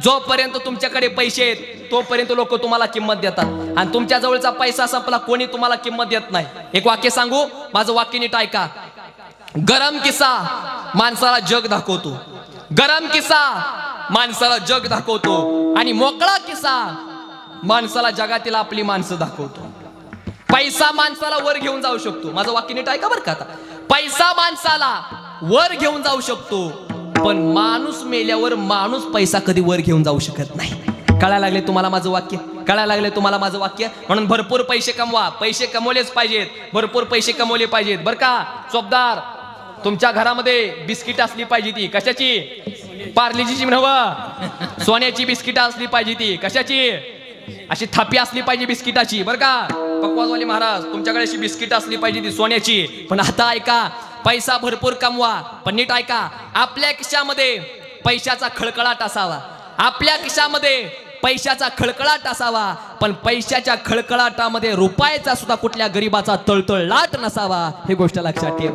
जोपर्यंत तुमच्याकडे पैसे आहेत तोपर्यंत लोक तुम्हाला किंमत देतात, आणि तुमच्या जवळचा पैसा संपला कोणी तुम्हाला किंमत देत नाही. एक वाक्य सांगू, माझं वाक्य नीट ऐका. गरम किस्सा माणसाला जग दाखवतो, गरम किस्सा माणसाला जग दाखवतो, आणि मोकळा किस्सा माणसाला जगातील आपली माणसं दाखवतो. पैसा माणसाला वर घेऊन जाऊ शकतो, माझं वाक्य नीट ऐका बरं का आता. पैसा माणसाला वर घेऊन जाऊ शकतो, पण माणूस मेल्यावर माणूस पैसा कधी वर घेऊन जाऊ शकत नाही. कळायला लागले तुम्हाला माझं वाक्य? कळायला लागले तुम्हाला माझं वाक्य? म्हणून भरपूर पैसे कमवा, पैसे कमवलेच पाहिजेत, भरपूर पैसे कमवले पाहिजेत बरं का. चोपदार, तुमच्या घरामध्ये बिस्किट असली पाहिजे, ती कशाची? पार्लेजीची नव्ह, सोन्याची बिस्किट असली पाहिजे. ती कशाची? अशी थापी असली पाहिजे बिस्किटाची बरं का. पक्वाजवाले महाराज, तुमच्याकडे अशी बिस्किट असली पाहिजे ती सोन्याची. पण आता ऐका, पैसा भरपूर कमवा, पण नीट ऐका, आपल्या खिशामध्ये पैशाचा खळखळाट असावा, आपल्या खिशामध्ये पैशाचा खळखळाट असावा, पण पैशाच्या खळखळाटामध्ये रुपयाचा सुद्धा कुठल्या गरीबाचा तळतळलाट नसावा. ही गोष्ट लक्षात ठेवा.